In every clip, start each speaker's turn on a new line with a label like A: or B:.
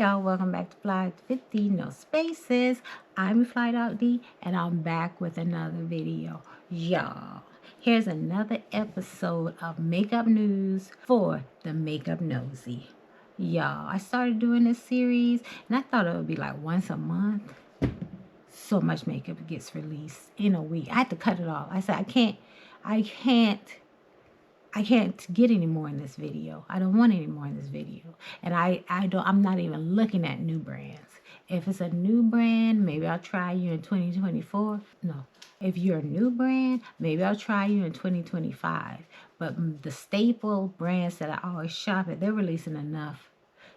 A: y'all, welcome back to FlyafterFifty, no spaces. I'm FlyafterFifty and I'm back with another video. Y'all, here's another episode of makeup news for the makeup nosy. Y'all, I started doing this series and I thought it would be like once a month. So much makeup gets released in a week. I had to cut it off. I said, I can't get any more in this video. I don't want any more in this video. And I'm not even looking at new brands. If it's a new brand, maybe I'll try you in 2024. No. If you're a new brand, maybe I'll try you in 2025. But the staple brands that I always shop at, they're releasing enough.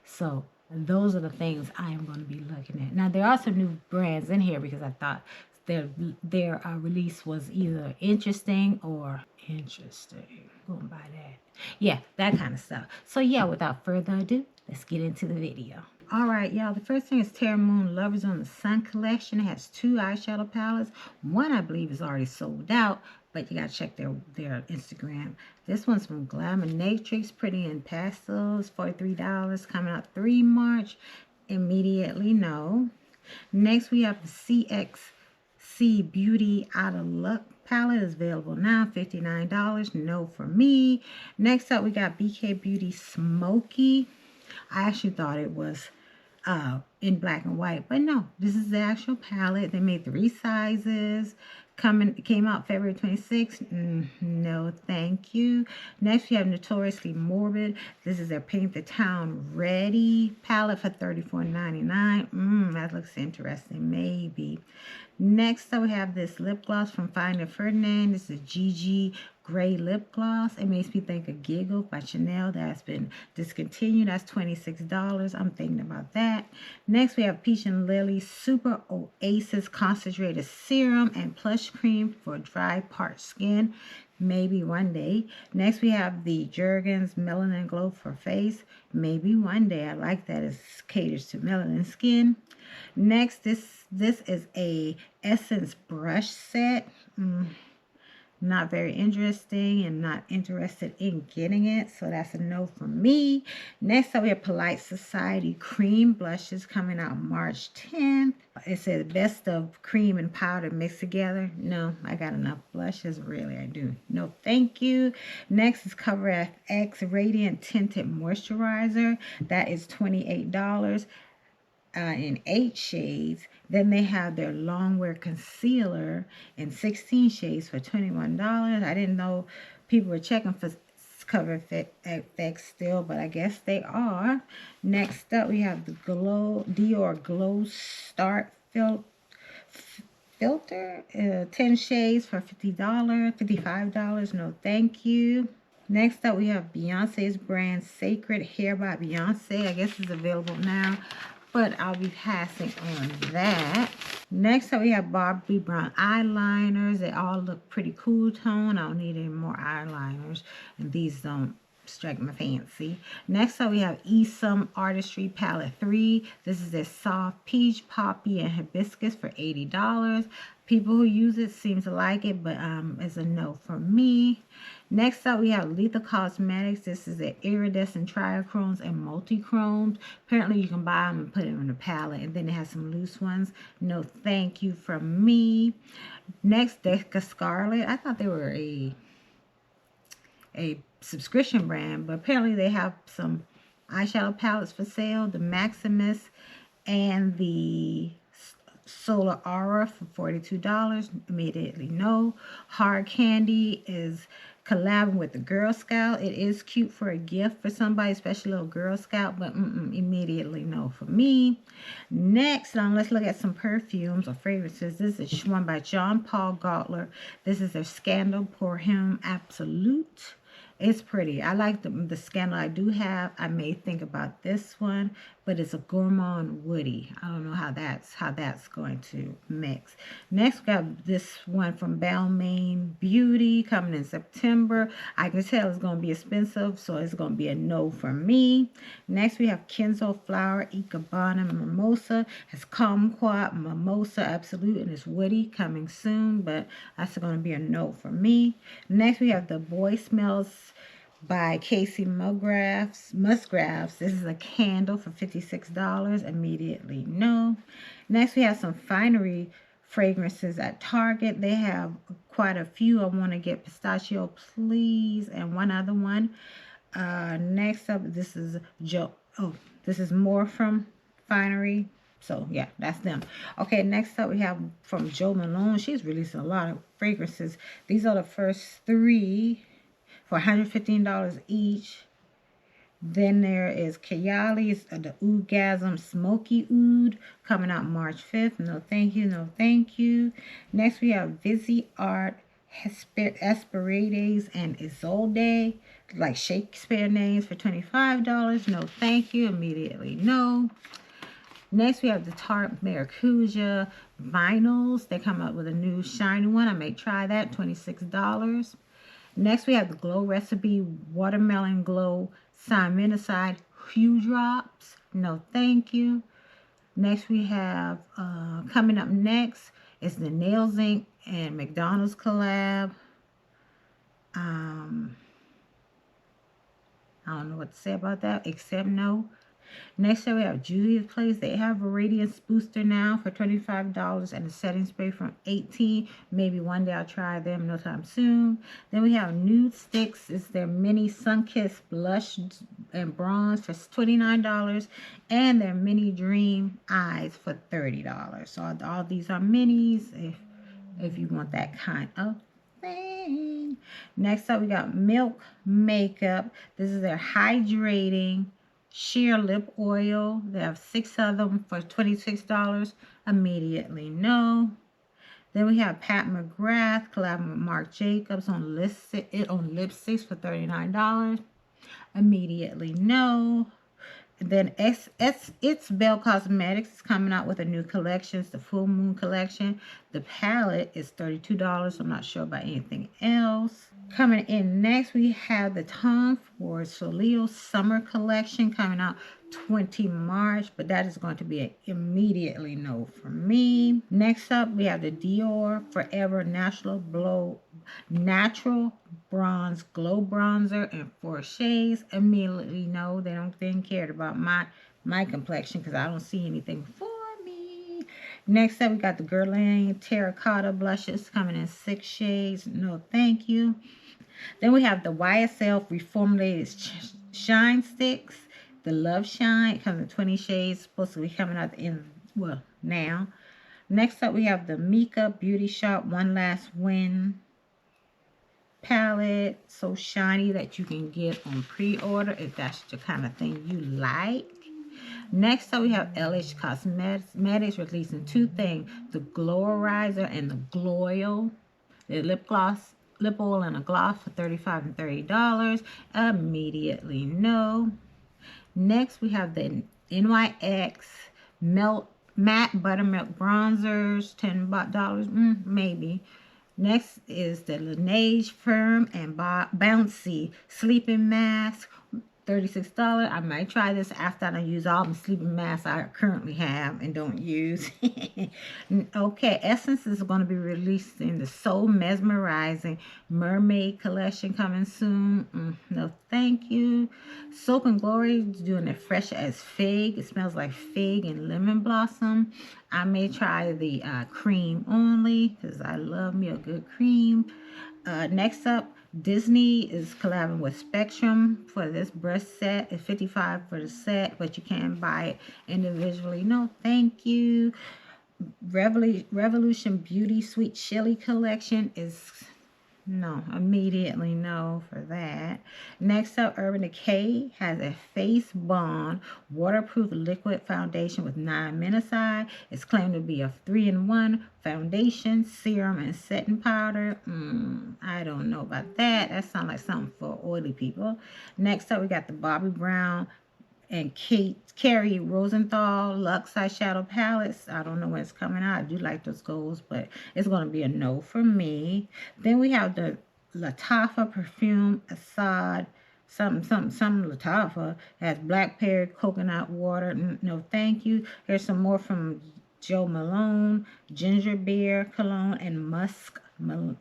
A: So those are the things I am going to be looking at. Now, there are some new brands in here because I thought their release was either interesting or interesting. Going by that. Yeah, that kind of stuff. So yeah, without further ado, let's get into the video. All right, y'all. The first thing is Trendmood Lovers on the Sun collection. It has 2 eyeshadow palettes. One, I believe, is already sold out, but you got to check their Instagram. This one's from Glamjunkiescom, Pretty in Pastels, $43, coming out 3 March. Immediately no. Next, we have the CXC Beauty Out of Luck palette is available now, $59. No for me. Next up, we got BK Beauty Smoky. I actually thought it was in black and white, but no, this is the actual palette. They made 3 sizes. Came out February 26th. No, thank you. Next, we have Notoriously Morbid. This is their Paint the Town Ready palette for $34.99. That looks interesting. Maybe. Next up, we have this lip gloss from Ferdinand. This is GG Gray Lip Gloss. It makes me think of Giggle by Chanel. That's been discontinued. That's $26. I'm thinking about that. Next, we have Peach and Lily Super Oasis Concentrated Serum and Plush Cream for dry, parched skin. Maybe one day. Next, we have the Jergens Melanin Glow for Face. Maybe one day. I like that. It caters to melanin skin. Next, this is a Essence brush set. Not very interesting and not interested in getting it. So that's a no from me. Next up, we have Polite Society Cream Blushes coming out March 10th. It says best of cream and powder mixed together. No, I got enough blushes. Really, I do. No, thank you. Next is Cover FX Radiant Tinted Moisturizer. That is $28. In 8 shades. Then they have their Longwear Concealer in 16 shades for $21. I didn't know people were checking for Cover FX still, but I guess they are. Next up, we have the Dior Glow Start Filter, 10 shades for $55. No, thank you. Next up, we have Beyonce's brand Sacred Hair by Beyonce. I guess it's available now, but I'll be passing on that. Next up, we have Bobbi Brown eyeliners. They all look pretty cool tone. I don't need any more eyeliners, and these don't strike my fancy. Next up, we have Esom Artistry Palette 3. This is their soft peach, poppy, and hibiscus for $80. People who use it seem to like it, but it's a no for me. Next up, we have Lethal Cosmetics. This is their iridescent trichromes and multi-chromes. Apparently, you can buy them and put them in a palette, and then it has some loose ones. No, thank you from me. Next, Deca Scarlet. I thought they were a subscription brand, but apparently they have some eyeshadow palettes for sale. The Maximus and the Solar Aura for $42. Immediately no. Hard Candy is collabing with the Girl Scout. It is cute for a gift for somebody, especially a little Girl Scout, but immediately no for me. Next, let's look at some perfumes or fragrances. This is one by Jean Paul Gaultier. This is their Scandal Pour Homme Absolute. It's pretty. I like the Scandal I do have. I may think about this one, but it's a gourmand woody. I don't know how that's going to mix. Next, we got this one from Balmain Beauty coming in September. I can tell it's going to be expensive, so it's going to be a no for me. Next, we have Kenzo Flower Ikebana Mimosa. It's Kumquat Mimosa Absolute, and it's woody, coming soon, but that's going to be a no for me. Next, we have the Boy Smells by Casey Musgraves. This is a candle for $56. Immediately no. Next, we have some finery fragrances at Target. They have quite a few. I want to get Pistachio Please and one other one. Next up, this is this is more from Finery. So yeah, that's them. Okay, next up we have from Jo Malone. She's releasing a lot of fragrances. These are the first three for $115 each. Then there is Kayali's the Oudgasm Smoky Oud coming out March 5th. No thank you, no thank you. Next we have Visi Art Hesperides and Isolde, like Shakespeare names, for $25. No thank you, immediately no. Next we have the Tarte Maracuja Vinyls. They come out with a new shiny one. I may try that, $26. Next we have the Glow Recipe Watermelon Glow Cyminicide Hue Drops. No thank you. Next we have coming up next is the Nails Inc and McDonald's collab. I don't know what to say about that except no. Next up we have Julia's Place. They have a radiance booster now for $25 and a setting spray from $18. Maybe one day I'll try them, no time soon. Then we have Nude Sticks. It's their mini Sunkissed blush and bronze for $29, and their mini Dream Eyes for $30. So all these are minis if you want that kind of thing. Next up we got Milk Makeup. This is their hydrating sheer lip oil. They have 6 of them for $26. Immediately no. Then we have Pat McGrath collabing with Marc Jacobs on lipsticks for $39. Immediately no. And then It's Belle Cosmetics is coming out with a new collection. It's the Full Moon collection. The palette is $32. I'm not sure about anything else. Coming in next, we have the Tom Ford Soleil Summer Collection coming out 20 March, but that is going to be an immediately no for me. Next up, we have the Dior Forever Natural Bronze Glow Bronzer in 4 shades. Immediately no. They didn't care about my complexion because I don't see anything for me. Next up, we got the Guerlain Terracotta Blushes coming in 6 shades. No, thank you. Then we have the YSL Reformulated Shine Sticks. The Love Shine. It comes in 20 shades. Supposed to be coming out now. Next up, we have the Mika Beauty Shop One Last Win palette. So shiny that you can get on pre-order if that's the kind of thing you like. Next up, we have Eldridge Cosmetics releasing 2 things. The Glorizer and the Gloil. The lip oil and a gloss for $35 and $30. Immediately no. Next, we have the NYX Matte Buttermilk Bronzers, $10, maybe. Next is the Laneige Firm and Bouncy Sleeping Mask, $36. I might try this after I use all the sleeping masks I currently have and don't use. Okay, Essence is going to be releasing the So Mesmerizing Mermaid Collection coming soon. No, thank you. Soap and Glory is doing it fresh as fig. It smells like fig and lemon blossom. I may try the cream only because I love me a good cream. Next up, Disney is collabing with Spectrum for this brush set. It's $55 for the set, but you can buy it individually. No, thank you. Revolution Beauty Sweet Chili Collection is no, immediately no for that. Next up, Urban Decay has a Face Bond waterproof liquid foundation with non-minicide. It's claimed to be a 3-in-1 foundation, serum, and setting powder. I don't know about that. That sounds like something for oily people. Next up, we got the Bobbi Brown and Carrie Rosenthal Luxe Eyeshadow Palettes. I don't know when it's coming out. I do like those goals, but it's going to be a no for me. Then we have the Lattafa Perfume Assad. Some Lattafa. Has blackberry coconut water. No, thank you. Here's some more from Jo Malone. Ginger Beer Cologne and Musk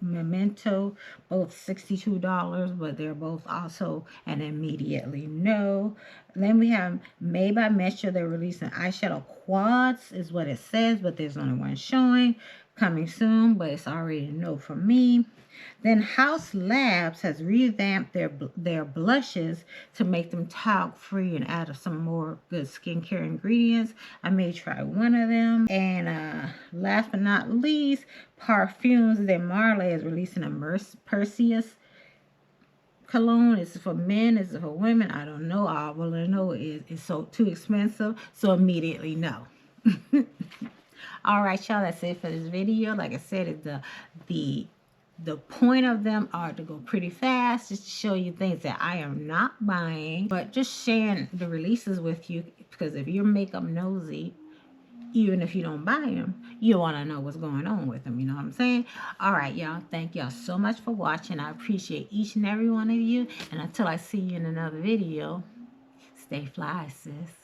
A: Memento, both $62, but they're both also an immediately no. Then we have Made by Metro. They're releasing eyeshadow quads, is what it says, but there's only one showing. Coming soon, but it's already a no for me. Then Haus Labs has revamped their blushes to make them talc free and add some more good skincare ingredients. I may try one of them. And last but not least, Parfums de Marley is releasing a Perseus cologne. Is it for men? Is it for women? I don't know. All I know is it's so too expensive, so immediately no. All right, y'all, that's it for this video. Like I said, the point of them are to go pretty fast, just to show you things that I am not buying, but just sharing the releases with you, because if you're makeup nosy, even if you don't buy them, you want to know what's going on with them. You know what I'm saying? All right, y'all. Thank y'all so much for watching. I appreciate each and every one of you. And until I see you in another video, stay fly, sis.